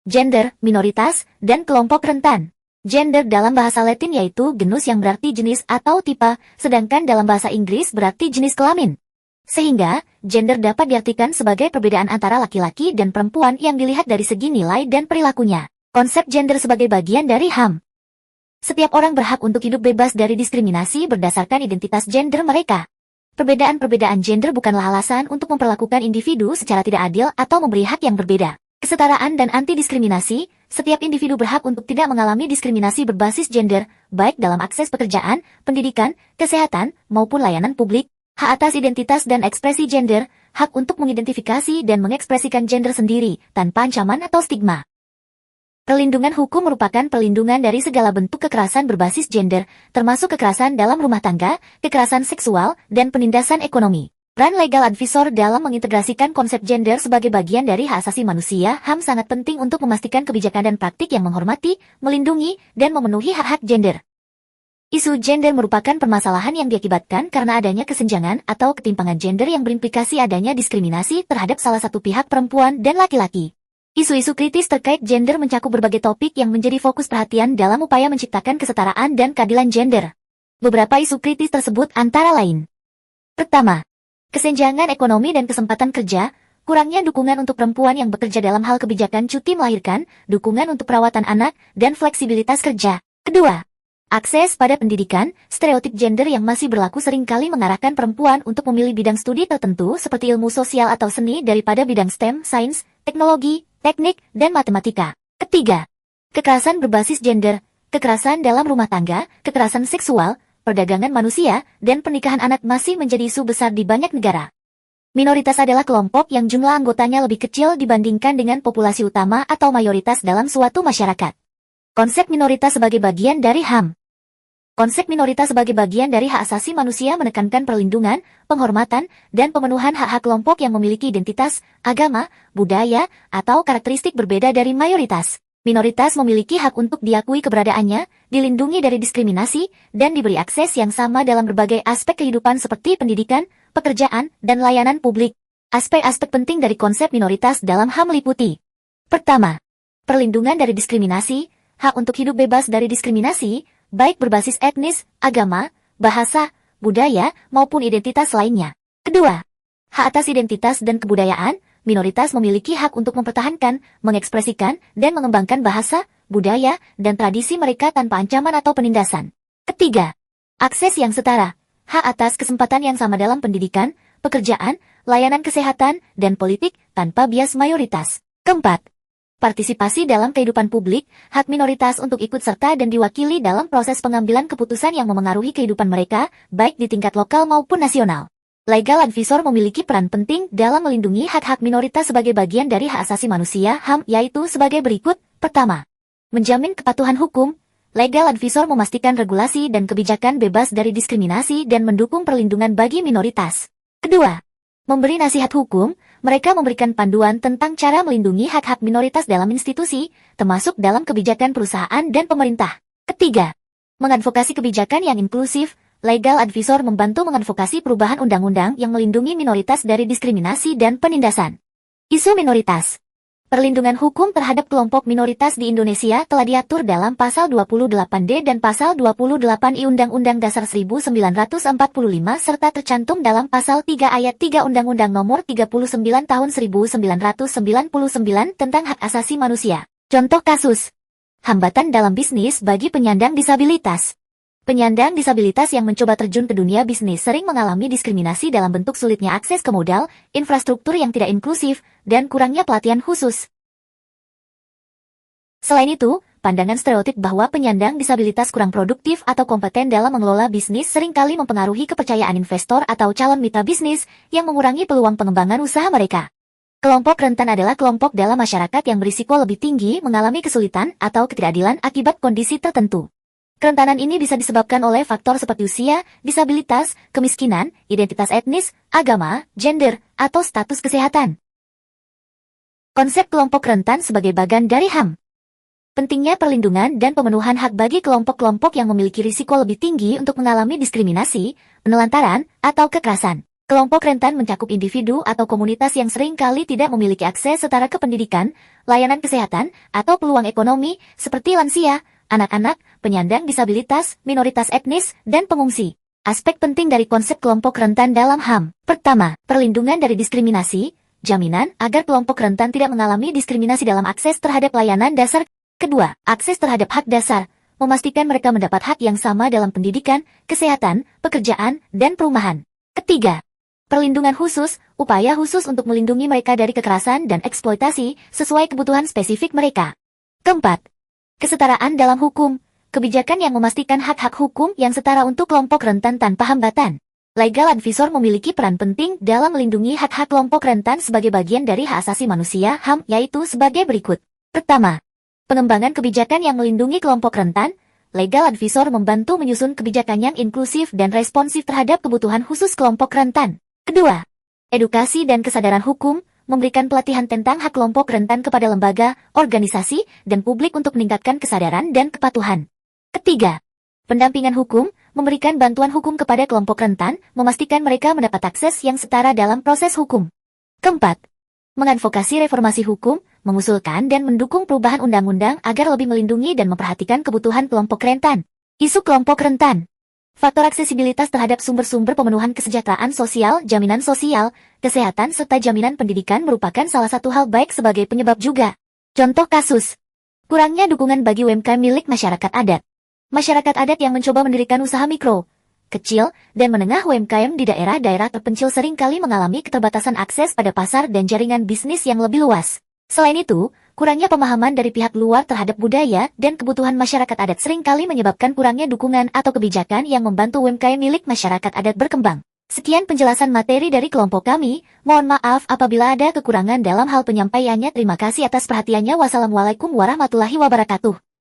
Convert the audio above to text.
Gender, minoritas, dan kelompok rentan. Gender dalam bahasa Latin yaitu genus yang berarti jenis atau tipe, sedangkan dalam bahasa Inggris berarti jenis kelamin. Sehingga, gender dapat diartikan sebagai perbedaan antara laki-laki dan perempuan yang dilihat dari segi nilai dan perilakunya. Konsep gender sebagai bagian dari HAM. Setiap orang berhak untuk hidup bebas dari diskriminasi berdasarkan identitas gender mereka. Perbedaan-perbedaan gender bukanlah alasan untuk memperlakukan individu secara tidak adil atau memberi hak yang berbeda. Kesetaraan dan anti-diskriminasi, setiap individu berhak untuk tidak mengalami diskriminasi berbasis gender, baik dalam akses pekerjaan, pendidikan, kesehatan, maupun layanan publik. Hak atas identitas dan ekspresi gender, hak untuk mengidentifikasi dan mengekspresikan gender sendiri, tanpa ancaman atau stigma. Perlindungan hukum merupakan perlindungan dari segala bentuk kekerasan berbasis gender, termasuk kekerasan dalam rumah tangga, kekerasan seksual, dan penindasan ekonomi. Peran legal advisor dalam mengintegrasikan konsep gender sebagai bagian dari hak asasi manusia HAM sangat penting untuk memastikan kebijakan dan praktik yang menghormati, melindungi, dan memenuhi hak-hak gender. Isu gender merupakan permasalahan yang diakibatkan karena adanya kesenjangan atau ketimpangan gender yang berimplikasi adanya diskriminasi terhadap salah satu pihak perempuan dan laki-laki. Isu-isu kritis terkait gender mencakup berbagai topik yang menjadi fokus perhatian dalam upaya menciptakan kesetaraan dan keadilan gender. Beberapa isu kritis tersebut antara lain. Pertama, kesenjangan ekonomi dan kesempatan kerja, kurangnya dukungan untuk perempuan yang bekerja dalam hal kebijakan cuti melahirkan, dukungan untuk perawatan anak, dan fleksibilitas kerja. Kedua, akses pada pendidikan, stereotip gender yang masih berlaku seringkali mengarahkan perempuan untuk memilih bidang studi tertentu seperti ilmu sosial atau seni daripada bidang STEM, sains, teknologi, teknik, dan matematika. Ketiga, kekerasan berbasis gender, kekerasan dalam rumah tangga, kekerasan seksual, perdagangan manusia, dan pernikahan anak masih menjadi isu besar di banyak negara. Minoritas adalah kelompok yang jumlah anggotanya lebih kecil dibandingkan dengan populasi utama atau mayoritas dalam suatu masyarakat. Konsep minoritas sebagai bagian dari HAM. Konsep minoritas sebagai bagian dari hak asasi manusia menekankan perlindungan, penghormatan, dan pemenuhan hak-hak kelompok yang memiliki identitas, agama, budaya, atau karakteristik berbeda dari mayoritas. Minoritas memiliki hak untuk diakui keberadaannya, dilindungi dari diskriminasi, dan diberi akses yang sama dalam berbagai aspek kehidupan seperti pendidikan, pekerjaan, dan layanan publik. Aspek-aspek penting dari konsep minoritas dalam HAM meliputi. Pertama, perlindungan dari diskriminasi, hak untuk hidup bebas dari diskriminasi, baik berbasis etnis, agama, bahasa, budaya, maupun identitas lainnya. Kedua, hak atas identitas dan kebudayaan, minoritas memiliki hak untuk mempertahankan, mengekspresikan, dan mengembangkan bahasa, budaya, dan tradisi mereka tanpa ancaman atau penindasan. Ketiga, akses yang setara, hak atas kesempatan yang sama dalam pendidikan, pekerjaan, layanan kesehatan, dan politik tanpa bias mayoritas. Keempat, partisipasi dalam kehidupan publik, hak minoritas untuk ikut serta dan diwakili dalam proses pengambilan keputusan yang memengaruhi kehidupan mereka, baik di tingkat lokal maupun nasional. Legal advisor memiliki peran penting dalam melindungi hak-hak minoritas sebagai bagian dari hak asasi manusia HAM, yaitu sebagai berikut. Pertama, menjamin kepatuhan hukum. Legal advisor memastikan regulasi dan kebijakan bebas dari diskriminasi dan mendukung perlindungan bagi minoritas. Kedua, memberi nasihat hukum. Mereka memberikan panduan tentang cara melindungi hak-hak minoritas dalam institusi, termasuk dalam kebijakan perusahaan dan pemerintah. Ketiga, mengadvokasi kebijakan yang inklusif. Legal advisor membantu mengadvokasi perubahan undang-undang yang melindungi minoritas dari diskriminasi dan penindasan. Isu minoritas. Perlindungan hukum terhadap kelompok minoritas di Indonesia telah diatur dalam Pasal 28D dan Pasal 28I Undang-Undang Dasar 1945 serta tercantum dalam Pasal 3 Ayat 3 Undang-Undang Nomor 39 Tahun 1999 tentang Hak Asasi Manusia. Contoh kasus. Hambatan dalam bisnis bagi penyandang disabilitas. Penyandang disabilitas yang mencoba terjun ke dunia bisnis sering mengalami diskriminasi dalam bentuk sulitnya akses ke modal, infrastruktur yang tidak inklusif, dan kurangnya pelatihan khusus. Selain itu, pandangan stereotip bahwa penyandang disabilitas kurang produktif atau kompeten dalam mengelola bisnis seringkali mempengaruhi kepercayaan investor atau calon mitra bisnis yang mengurangi peluang pengembangan usaha mereka. Kelompok rentan adalah kelompok dalam masyarakat yang berisiko lebih tinggi mengalami kesulitan atau ketidakadilan akibat kondisi tertentu. Kerentanan ini bisa disebabkan oleh faktor seperti usia, disabilitas, kemiskinan, identitas etnis, agama, gender, atau status kesehatan. Konsep kelompok rentan sebagai bagian dari HAM. Pentingnya perlindungan dan pemenuhan hak bagi kelompok-kelompok yang memiliki risiko lebih tinggi untuk mengalami diskriminasi, penelantaran, atau kekerasan. Kelompok rentan mencakup individu atau komunitas yang sering kali tidak memiliki akses setara ke pendidikan, layanan kesehatan, atau peluang ekonomi, seperti lansia, anak-anak, penyandang disabilitas, minoritas etnis, dan pengungsi. Aspek penting dari konsep kelompok rentan dalam HAM. Pertama, perlindungan dari diskriminasi, jaminan agar kelompok rentan tidak mengalami diskriminasi dalam akses terhadap layanan dasar. Kedua, akses terhadap hak dasar, memastikan mereka mendapat hak yang sama dalam pendidikan, kesehatan, pekerjaan, dan perumahan. Ketiga, perlindungan khusus, upaya khusus untuk melindungi mereka dari kekerasan dan eksploitasi sesuai kebutuhan spesifik mereka. Keempat, kesetaraan dalam hukum, kebijakan yang memastikan hak-hak hukum yang setara untuk kelompok rentan tanpa hambatan. Legal advisor memiliki peran penting dalam melindungi hak-hak kelompok rentan sebagai bagian dari hak asasi manusia HAM, yaitu sebagai berikut. Pertama, pengembangan kebijakan yang melindungi kelompok rentan. Legal advisor membantu menyusun kebijakan yang inklusif dan responsif terhadap kebutuhan khusus kelompok rentan. Kedua, edukasi dan kesadaran hukum, memberikan pelatihan tentang hak kelompok rentan kepada lembaga, organisasi, dan publik untuk meningkatkan kesadaran dan kepatuhan. Ketiga, pendampingan hukum, memberikan bantuan hukum kepada kelompok rentan, memastikan mereka mendapat akses yang setara dalam proses hukum. Keempat, mengadvokasi reformasi hukum, mengusulkan dan mendukung perubahan undang-undang agar lebih melindungi dan memperhatikan kebutuhan kelompok rentan. Isu kelompok rentan. Faktor aksesibilitas terhadap sumber-sumber pemenuhan kesejahteraan sosial, jaminan sosial, kesehatan serta jaminan pendidikan merupakan salah satu hal baik sebagai penyebab juga. Contoh kasus, kurangnya dukungan bagi UMKM milik masyarakat adat. Masyarakat adat yang mencoba mendirikan usaha mikro, kecil, dan menengah UMKM di daerah-daerah terpencil seringkali mengalami keterbatasan akses pada pasar dan jaringan bisnis yang lebih luas. Selain itu, kurangnya pemahaman dari pihak luar terhadap budaya dan kebutuhan masyarakat adat seringkali menyebabkan kurangnya dukungan atau kebijakan yang membantu UMKM milik masyarakat adat berkembang. Sekian penjelasan materi dari kelompok kami, mohon maaf apabila ada kekurangan dalam hal penyampaiannya. Terima kasih atas perhatiannya. Wassalamualaikum warahmatullahi wabarakatuh.